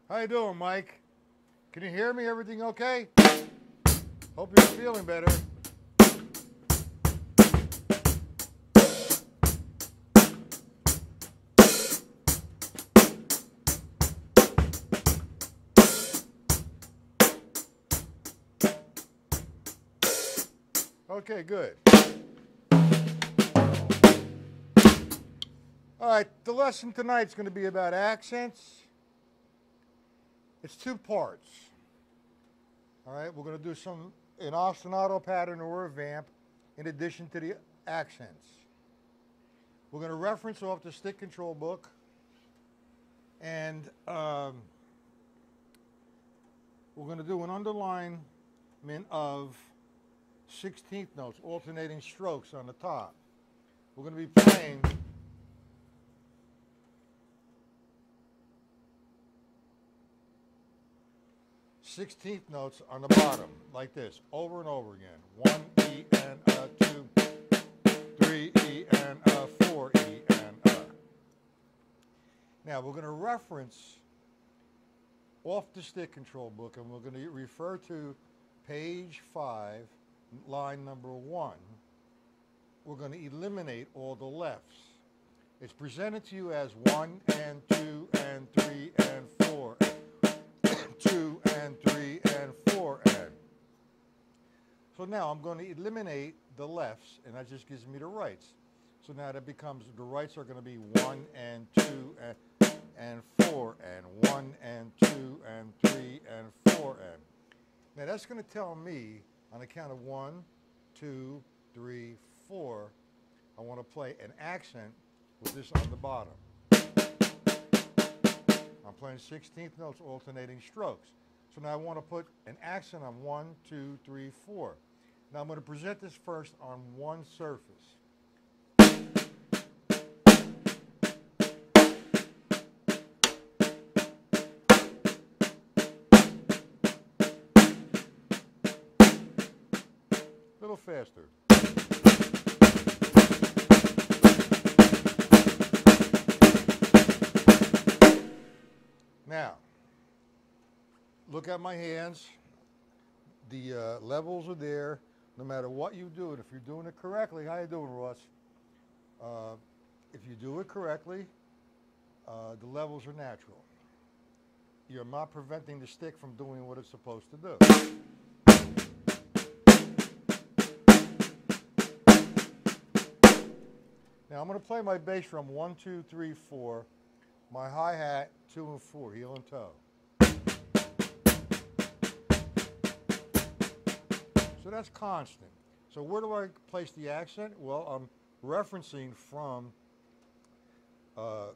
How you doing, Mike? Can you hear me? Everything okay? Hope you're feeling better. Okay, good. All right, the lesson tonight's going to be about accents. It's two parts. All right, we're going to do some an ostinato pattern or a vamp in addition to the accents. We're going to reference off the stick control book, and we're going to do an underlinement of 16th notes, alternating strokes on the top. We're going to be playing 16th notes on the bottom, like this, over and over again. 1 E and a, 2, 3 E and a, 4 E and a. Now we're going to reference off the stick control book, and we're going to refer to page 5, line number 1. We're going to eliminate all the lefts. It's presented to you as 1 and 2 and 3 and 4. 2 and 3 and 4 and. So now I'm going to eliminate the lefts, and that just gives me the rights. So now that becomes, the rights are going to be 1 and 2 and 4 and 1 and 2 and 3 and 4 and. Now that's going to tell me on the count of 1, 2, 3, 4, I want to play an accent with this on the bottom. I'm playing 16th notes, alternating strokes. So now I want to put an accent on 1, 2, 3, 4. Now I'm going to present this first on one surface. A little faster. Now, look at my hands. The levels are there. No matter what you do, and if you're doing it correctly, how you doing, Ross? If you do it correctly, the levels are natural. You're not preventing the stick from doing what it's supposed to do. Now I'm going to play my bass drum 1, 2, 3, 4. My hi-hat 2 and 4, heel and toe. So that's constant. So where do I place the accent? Well, I'm referencing from the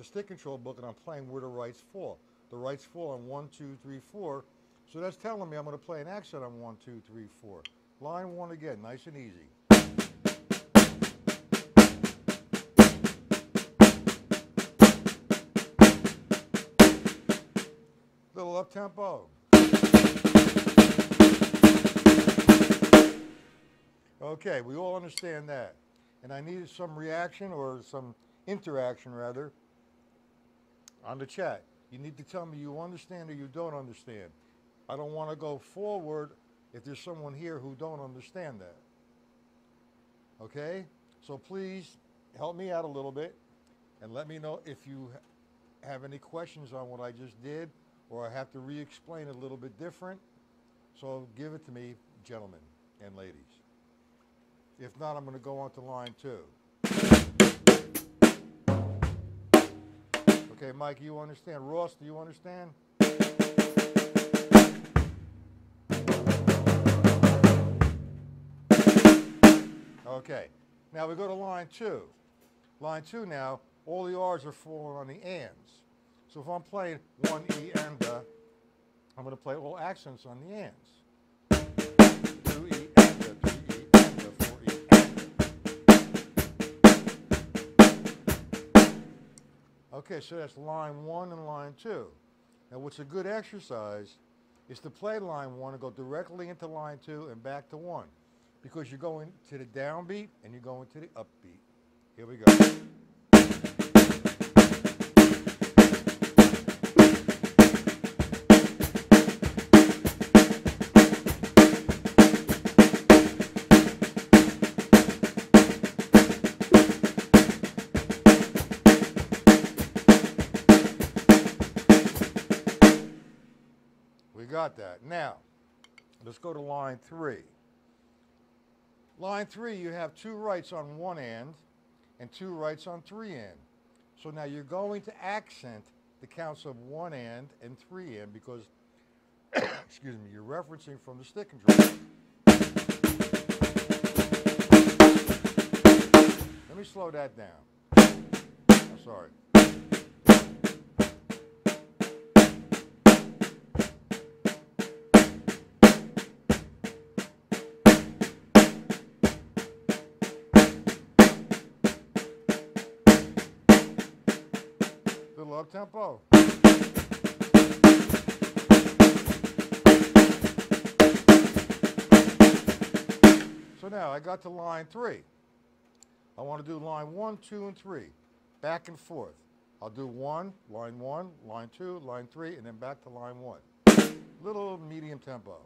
stick control book, and I'm playing where the rights fall. The rights fall on 1, 2, 3, 4. So that's telling me I'm going to play an accent on 1, 2, 3, 4. Line 1 again, nice and easy. Little up tempo. Okay, we all understand that. And I needed some reaction, or some interaction rather, on the chat. You need to tell me you understand or you don't understand. I don't want to go forward if there's someone here who don't understand that. Okay? So please help me out a little bit and let me know if you have any questions on what I just did, or I have to re-explain it a little bit different. So give it to me, gentlemen and ladies. If not, I'm going to go on to line 2. Okay, Mike, you understand? Ross, do you understand? Okay, now we go to line 2. Line 2 now, all the R's are falling on the ands. So if I'm playing 1 E and the, I'm going to play all accents on the ands. 2 E and the, 3 E and the, 4 E and the. Okay, so that's line 1 and line 2. Now what's a good exercise is to play line 1 and go directly into line 2 and back to 1. Because you're going to the downbeat and you're going to the upbeat. Here we go. got that. Now, let's go to line 3. Line 3, you have 2 rights on one end and 2 rights on 3 end. So now you're going to accent the counts of 1 and 3 and because, excuse me, you're referencing from the stick and drum. Let me slow that down. I'm sorry. Little up tempo. So now I got to line 3. I want to do line 1, 2, and 3, back and forth. I'll do line 1, line 2, line 3, and then back to line 1. Little medium tempo.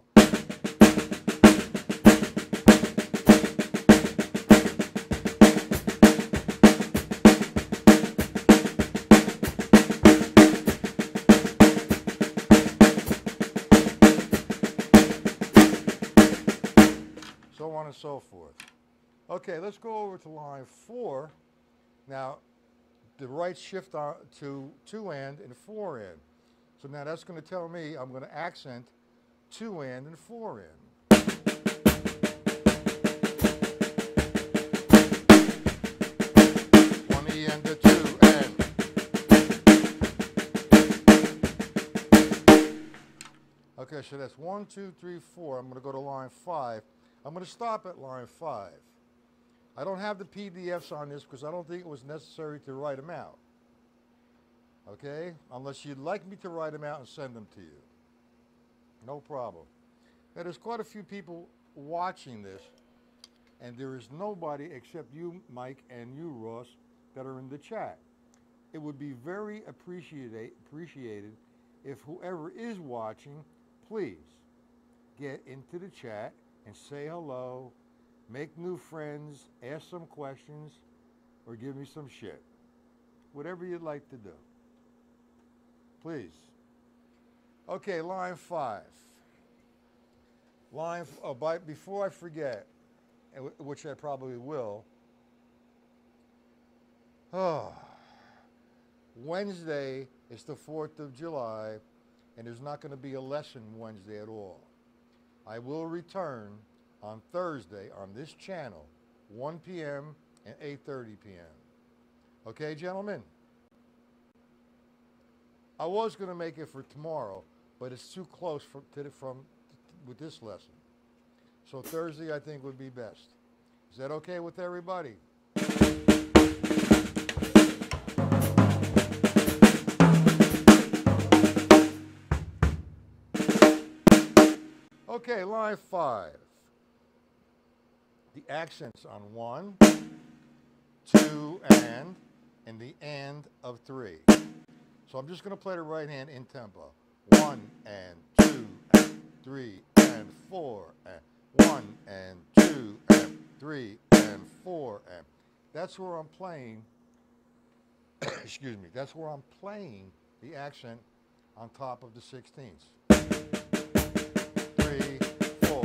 So on and so forth. Okay, let's go over to line 4. Now, the rights shift on to 2 and 4 and. So now that's going to tell me I'm going to accent 2 and 4 and. One E and a 2 and. Okay, so that's 1, 2, 3, 4. I'm going to go to line 5. I'm going to stop at line 5. I don't have the PDFs on this because I don't think it was necessary to write them out. Okay? Unless you'd like me to write them out and send them to you. No problem. Now, there's quite a few people watching this, and there is nobody except you, Mike, and you, Ross, that are in the chat. It would be very appreciated if whoever is watching, please get into the chat and say hello, make new friends, ask some questions, or give me some shit. Whatever you'd like to do. Please. Okay, line 5. Before I forget, which I probably will, Wednesday is the 4th of July, and there's not going to be a lesson Wednesday at all. I will return on Thursday on this channel, 1 p.m. and 8:30 p.m. Okay, gentlemen? I was going to make it for tomorrow, but it's too close with this lesson. So Thursday, I think, would be best. Is that okay with everybody? Okay, line 5. The accents on 1, 2, and the and of 3. So I'm just going to play the right hand in tempo. 1 and 2 and 3 and 4 and 1 and 2 and 3 and 4 and. That's where I'm playing, excuse me, that's where I'm playing the accent on top of the 16ths. 3, 4.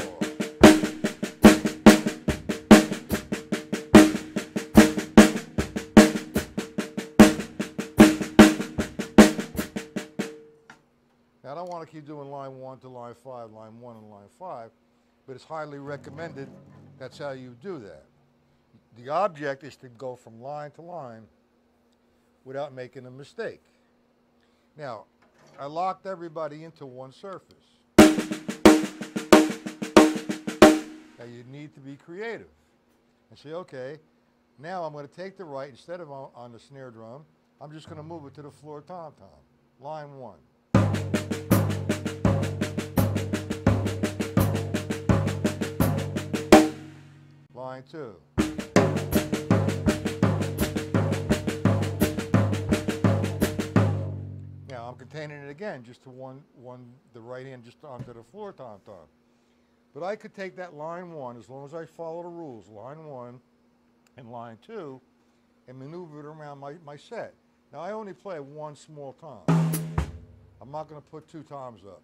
Now, I don't want to keep doing line 1 to line 5, line 1 and line 5, but it's highly recommended that's how you do that. The object is to go from line to line without making a mistake. Now, I locked everybody into one surface. Now, you need to be creative and say, okay, now I'm going to take the right, instead of on the snare drum, I'm just going to move it to the floor tom-tom. Line 1. Line 2. Now I'm containing it again just to the right hand just onto the floor tom-tom. But I could take that line 1, as long as I follow the rules, line 1 and line 2, and maneuver it around my set. Now I only play one small tom. I'm not going to put 2 toms up.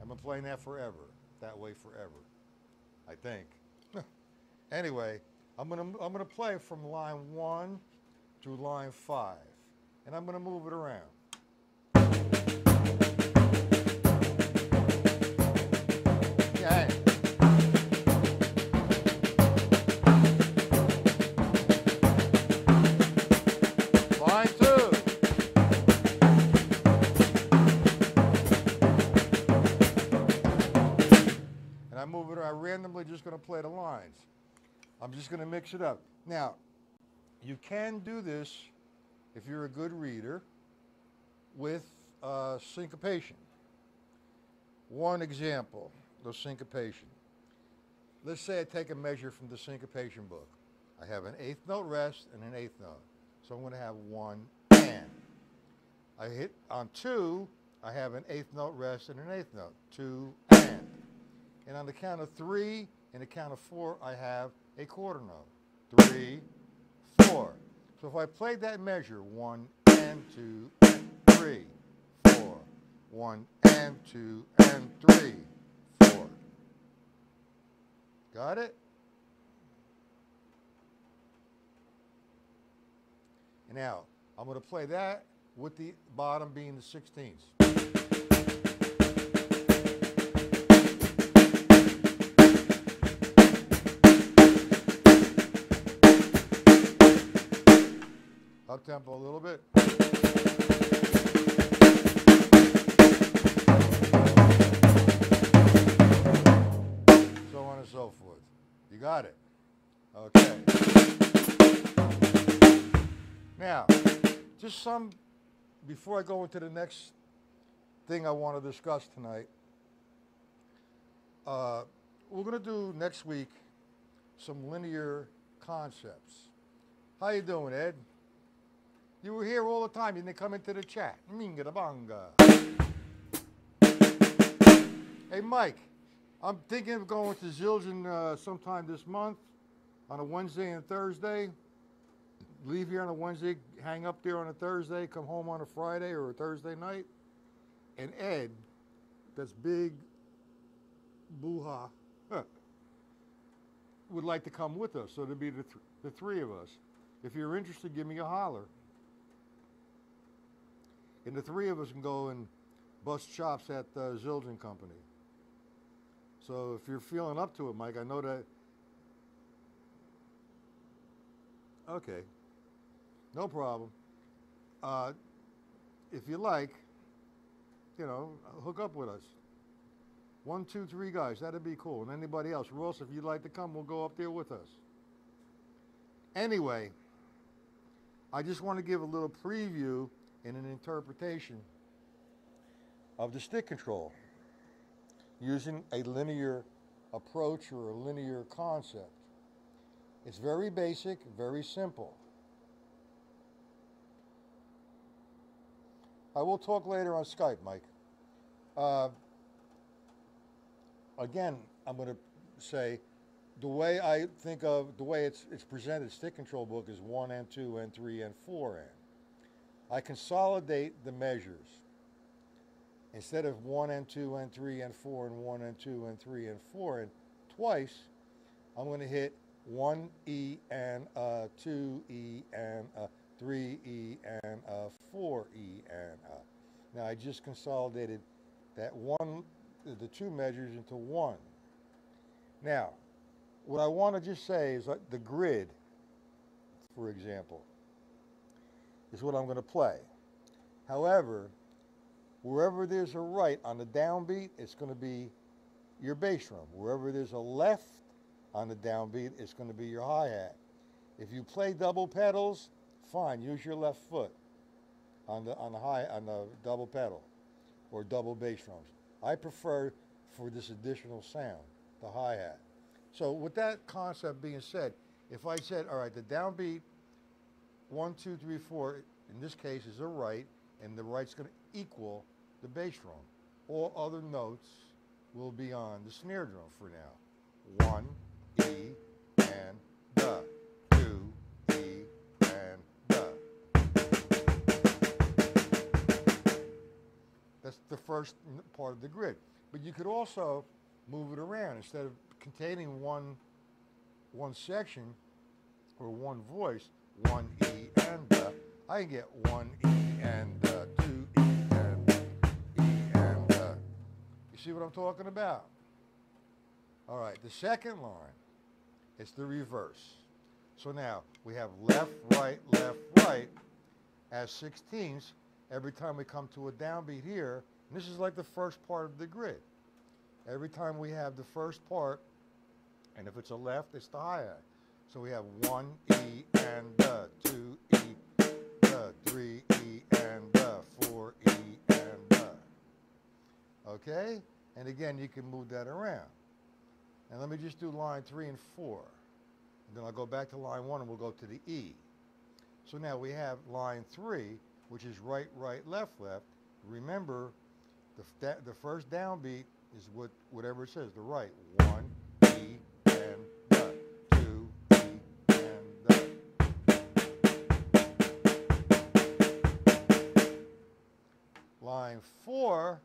been playing that forever, that way forever, I think. Anyway, I'm gonna play from line 1 to line 5, and I'm gonna move it around. Yeah. Line 2. And I move it. I'm randomly just going to play the lines. I'm just going to mix it up. Now, you can do this if you're a good reader with syncopation. One example of syncopation. Let's say I take a measure from the syncopation book. I have an 8th note rest and an 8th note. So I'm going to have 1 and. I hit on 2, I have an 8th note rest and an 8th note. 2 and. And on the count of 3 and the count of 4, I have a quarter note. 3, 4. So if I played that measure, 1 and 2 and 3, 4. 1 and 2 and 3, 4. Got it? And now, I'm going to play that with the bottom being the 16ths. Up tempo a little bit. So on and so forth. You got it? Okay. Now, just some, before I go into the next thing I want to discuss tonight, we're going to do next week some linear concepts. How you doing, Ed? You were here all the time. You didn't come into the chat. Minga da banga. Hey, Mike, I'm thinking of going to Zildjian sometime this month on a Wednesday and Thursday. Leave here on a Wednesday, hang up there on a Thursday, come home on a Friday or a Thursday night. And Ed, that's big boo-ha, would like to come with us. So there'd be the three of us. If you're interested, give me a holler. And the three of us can go and bust chops at the Zildjian Company. So if you're feeling up to it, Mike, I know that. Okay. No problem. If you like, you know, hook up with us. 1, 2, 3 guys, that'd be cool. And anybody else. Ross, if you'd like to come, we'll go up there with us. Anyway, I just want to give a little preview and an interpretation of the stick control using a linear approach or a linear concept. It's very basic, very simple. I will talk later on Skype, Mike. Again, I'm going to say the way I think of, the way it's presented, stick control book is 1 and 2 and 3 and 4 and. I consolidate the measures. Instead of 1 and 2 and 3 and 4 and 1 and 2 and 3 and 4 and twice, I'm going to hit 1 E and 2 E and 3 E and 4 E and Now I just consolidated that the two measures into one. Now, what I want to just say is the grid, for example, is what I'm going to play. However, wherever there's a right on the downbeat, it's going to be your bass drum. Wherever there's a left on the downbeat, it's going to be your hi-hat. If you play double pedals, fine, use your left foot on the double pedal or double bass drums. I prefer for this additional sound, the hi-hat. So with that concept being said, if I said, all right, the downbeat 1, 2, 3, 4, in this case is a right, and the right's going to equal the bass drum. All other notes will be on the snare drum for now. 1, E, and da. 2, E, and da. That's the first part of the grid. But you could also move it around. Instead of containing one section or one voice, one E and I can get one E and 2 E and you see what I'm talking about? All right, the second line is the reverse. So now we have left, right as 16ths every time we come to a downbeat here. And this is like the first part of the grid. Every time we have the first part, and if it's a left, it's the hi-hat. So we have 1 E and 2 E, 3 E and 4 E and okay? And again, you can move that around. And let me just do line 3 and 4. And then I'll go back to line 1 and we'll go to the E. So now we have line 3, which is right, left. Remember, the first downbeat is whatever it says, the right. 1 E and 2 E and line 4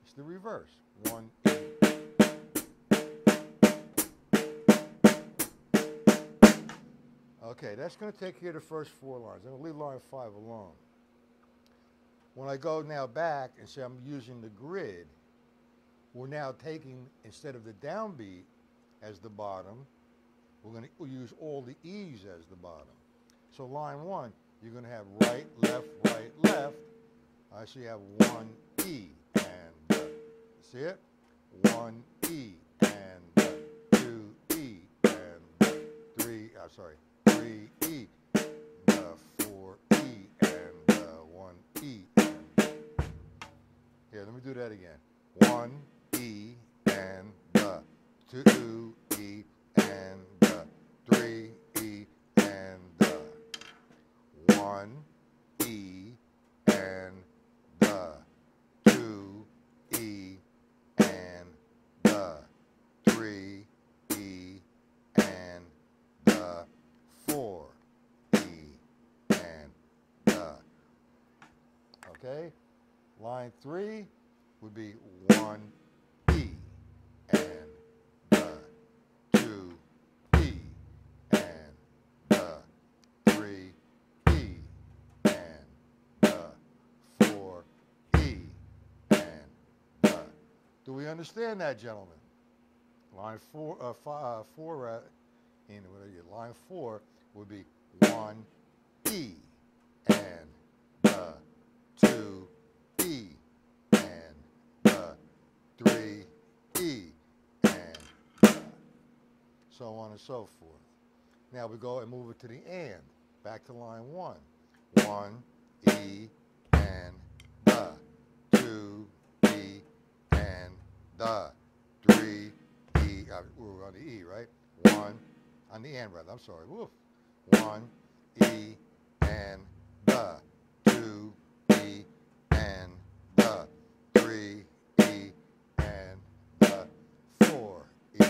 is the reverse. 1 E. Okay, that's going to take care of the first 4 lines. I'm going to leave line 5 alone. When I go now back and say I'm using the grid, we're now taking, instead of the downbeat as the bottom, we're going to use all the E's as the bottom. So line 1, you're going to have right, left. I see you have 1 E and see it? 1 E and 2 E and 3, 3 E, 4 E and 1 E. Here, let me do that again. 1 E and 2 E and 3 E and 1 E and 2 E and 3 E and 4 E and okay? Line 3 would be 1 E and 2 E and 3 E and 4 E and do we understand that, gentlemen? Line 4, line 4 would be 1 E and 2 E and 3 E and so on and so forth. Now we go and move it to the and. Back to line 1. 1 E and 2 E and 3 E. We're on the E, right? 1 on the and rather. I'm sorry. Woof. 1 E and 2 E and 3 E and 4 E.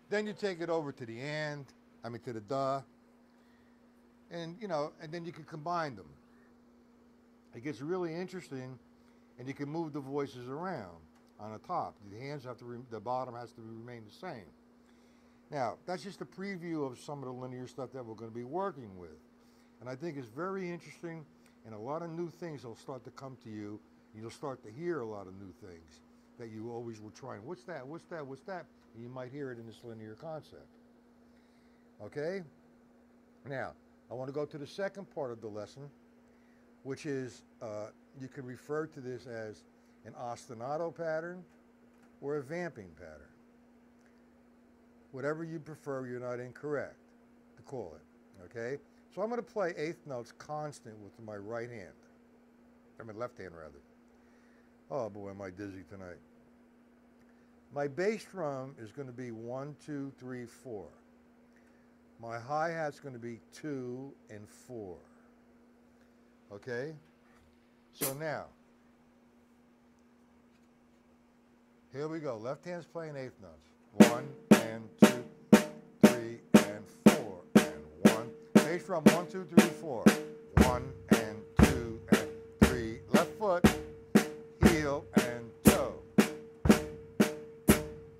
Then you take it over to the and, to the duh, and and then you can combine them. It gets really interesting, and you can move the voices around on the top. The bottom has to remain the same. Now, that's just a preview of some of the linear stuff that we're going to be working with. And I think it's very interesting, and a lot of new things will start to come to you. You'll start to hear a lot of new things that you always were trying. What's that? And you might hear it in this linear concept. Okay? Now, I want to go to the second part of the lesson, which is, you can refer to this as an ostinato pattern or a vamping pattern. Whatever you prefer, you're not incorrect to call it, okay? So I'm going to play eighth notes constant with my right hand. Left hand, rather. Oh boy, am I dizzy tonight. My bass drum is going to be 1, 2, 3, 4. My hi-hat's going to be 2 and 4. Okay? So now, here we go. Left hand's playing eighth notes. 1 and 2, 3 and 4 and 1. Bass drum 1, 2, 3, 4. 1 and 2 and 3. Left foot. heel and toe.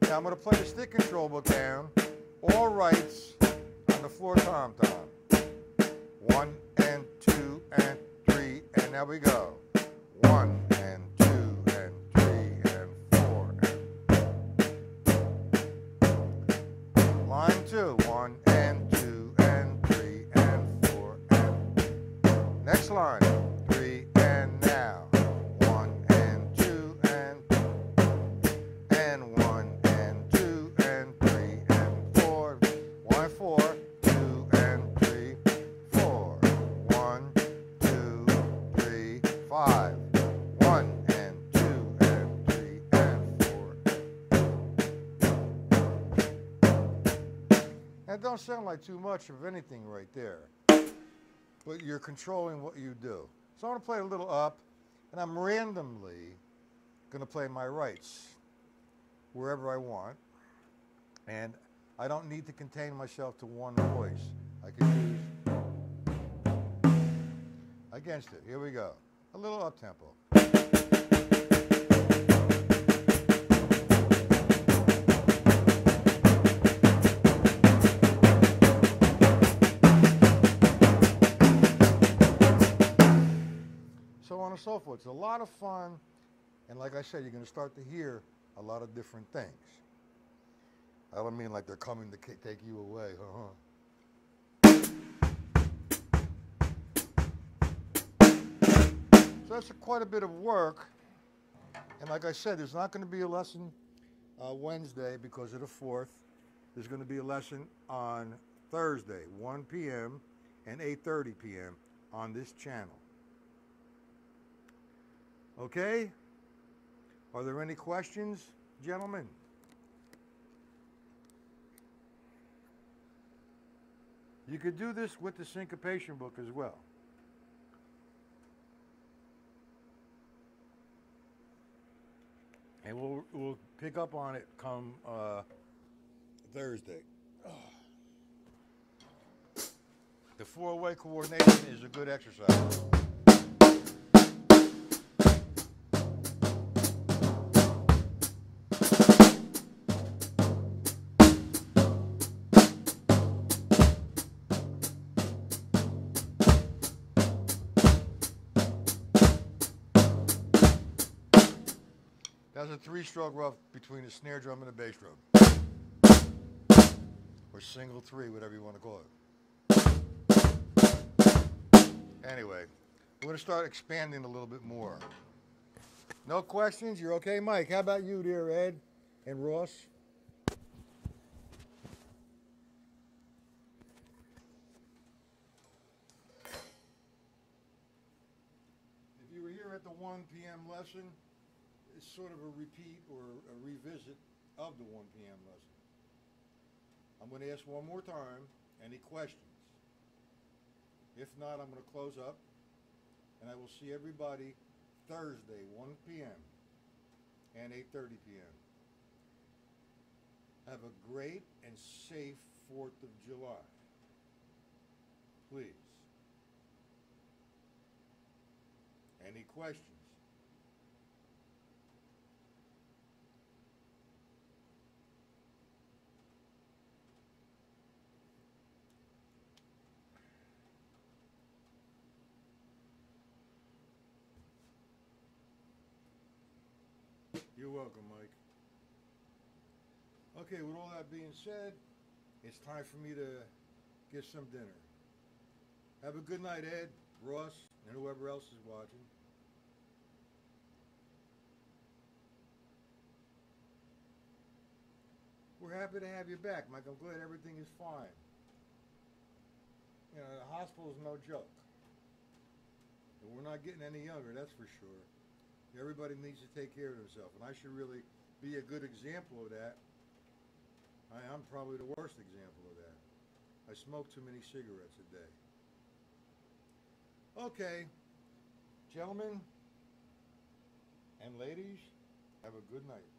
Now I'm going to play the stick control book down, all rights on the floor tom-tom. 1 and 2 and 3, and now we go. 1 and 2 and 3 and 4 and line 2. 1 and 2 and 3 and 4 and next line. 3 and now. 1 and 2 and 1 and 2 and 3 and 4. 1 4. 2 and 3 4. 1 2 3 5. 1 and 2 and 3 and 4. That don't sound like too much of anything right there, but you're controlling what you do. So I'm going to play a little up, and I'm randomly going to play my rights wherever I want, and I don't need to contain myself to one voice. I can use against it. Here we go. A little up tempo. So on and so forth. It's a lot of fun, and like I said, you're going to start to hear a lot of different things. I don't mean like they're coming to take you away. So that's quite a bit of work, and like I said, there's not going to be a lesson Wednesday because of the 4th. There's going to be a lesson on Thursday, 1 p.m. and 8:30 p.m. on this channel. Okay? Are there any questions, gentlemen? You could do this with the syncopation book as well. And we'll pick up on it come Thursday. The 4-way coordination is a good exercise. That's a 3-stroke rough between the snare drum and the bass drum. Or single 3, whatever you want to call it. Anyway, we're going to start expanding a little bit more. No questions? You're okay, Mike? How about you there, Ed and Ross? If you were here at the 1 p.m. lesson, it's sort of a repeat or a revisit of the 1 p.m. lesson. I'm going to ask one more time, any questions? If not, I'm going to close up, and I will see everybody Thursday, 1 p.m. and 8:30 p.m. Have a great and safe 4th of July. Please. Any questions? You're welcome, Mike. Okay, with all that being said, it's time for me to get some dinner. Have a good night, Ed, Ross, and whoever else is watching. We're happy to have you back, Mike. I'm glad everything is fine. You know, the hospital is no joke. And we're not getting any younger, that's for sure. Everybody needs to take care of themselves, and I should really be a good example of that. I'm probably the worst example of that. I smoke too many cigarettes a day. Okay, gentlemen and ladies, have a good night.